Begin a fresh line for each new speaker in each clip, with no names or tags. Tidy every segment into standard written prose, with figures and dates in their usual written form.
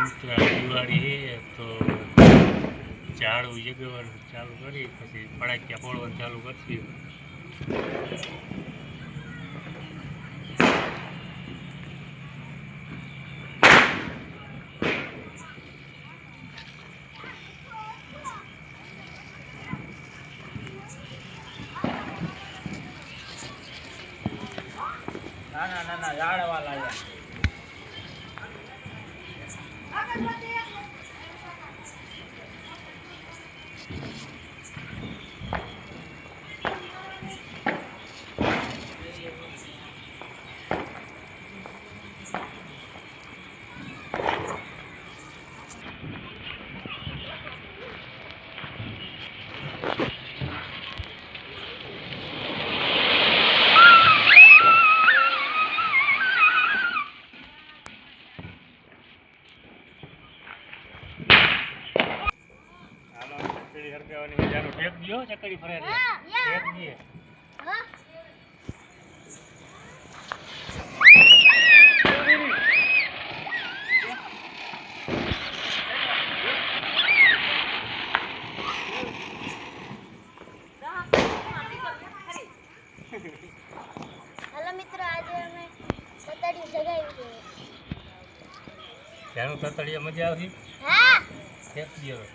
મિત્ર દિવાળી છે તો ઝાડું જગાવવાનું ચાલુ કરી પછી ફટાકિયા ફોડવાનું ચાલુ કરશું.
ના ઝાડવા લાગ્યા.
ટેપ દિયો ચકડી ફરે ટેપ દીએ.
હેલો મિત્રો, આજે અમે તતડી જગાવી છે.
જાનું તતડીએ મજા આવશે.
હા,
ટેપ દિયો.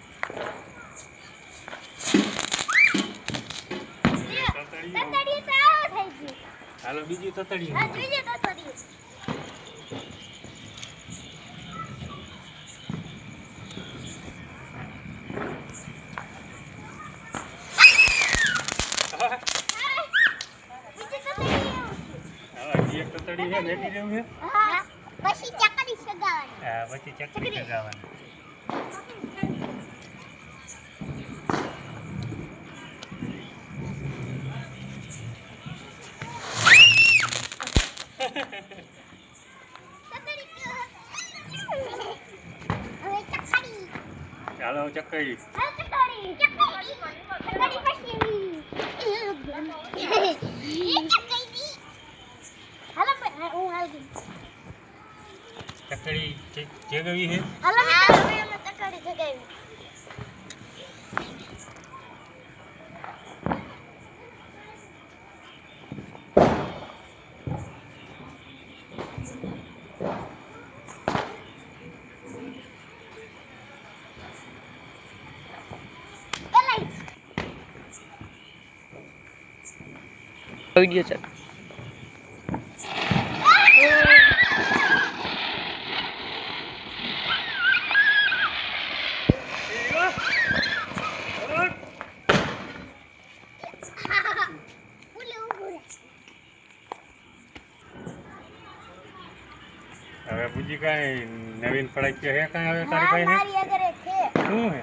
તતડી તો આવો થઈ ગઈ.
હાલો બીજી તતડી.
આ બીજી તતડી.
એક તતડી છે મેકી દેવું છે.
હા, પછી ચકડી સગાવાની.
હા પછી ચકડી સગાવવાની. ચાલો ચકડી. ચકડી જગાવી છે.
વિડિયો ચાલ.
હવે પૂછી કાંઈ નવીન ફટાકિયા હે કાંઈ હવે તારી પાસે શું હે?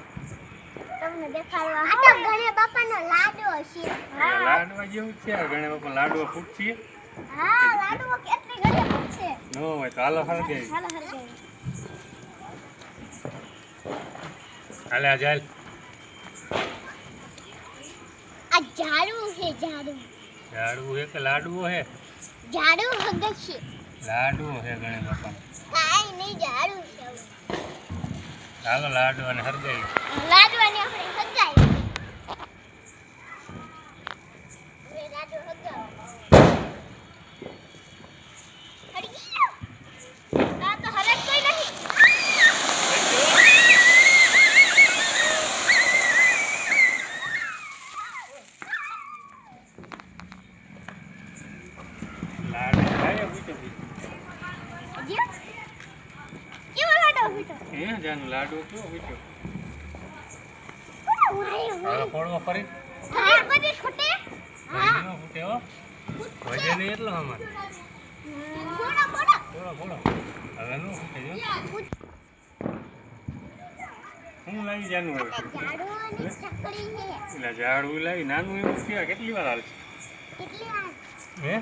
તમને દેખાડવા. આ તો ગણે બાપાનો લાડવો છે.
લાડવા જેવું છે. ગણે બાપા લાડવા ફૂટશે.
હા, લાડવો કેટલી ઘરે છે.
ન હોય તો હાલો હળગાવી.
હાલો હરગાવી.
હાલે આ ચાલ.
આ ઝાડવું છે, ઝાડવું.
ઝાડવું હે કે લાડવો હે?
ઝાડવું હગશે.
લાડવો હે ગણે બાપા.
કાઈ નહીં, ઝાડવું છે.
હાલો લાડવાને હળગાવી.
લાડવાની આપણે હગાઈ. હવે લાડવો હગાવો. હળી ગયો. આ તો હરક કોઈ નહીં.
લાડવો ખાય પૂછો
હજી કેવો લાડવો ફૂટો?
હે જાનું લાડવો કેવો પૂછો.
વાય
હાલો ફોડવો ફરી.
હા, બધી ફૂટે. હા,
ન ફૂટે હો. વજન એટલો અમારે.
ફોડો ફોડો.
ફોડો ફોડો. હવે ન ફૂટે જો. હું લાવી જાનું હવે.
ઝાડવાની ચકડી છે.
એટલે ઝાડવું લાવી નાનું એવું છે. કેટલી વાર હાલશે?
કેટલી વાર?
હે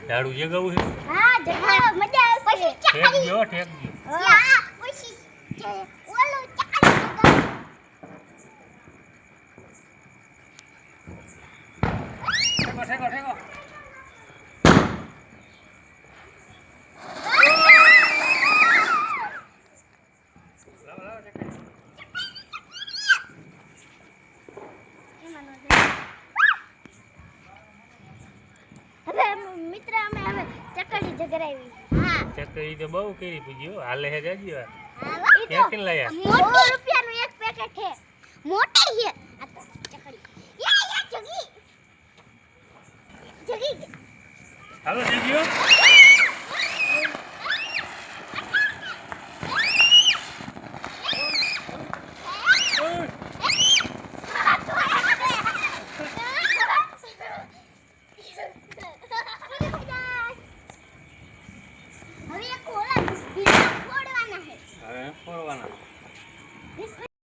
ઝાડું જગાવું છે.
હા, જગાવો, મજા આવશે. પછી
ઠેક
ચકડી.
ગયો ઠેક ગયો.
હા, પછી ઓલો ચકડી જગાવો.
ઠેકો ઠેકો ઠેકો.
હવે મિત્ર અમે હવે ચકડી જગરાવી. હા
ચકરી તો બહુ કરી પૂજ્યો હાલે હે જાજી વાર
ઈ તો
ક્યાંથી લાયા
મોટો રૂપિયાનું એક પેકેટ છે. મોટી છે આ તો ચકડી. યા જગી જગી
હાલો જીગ્યો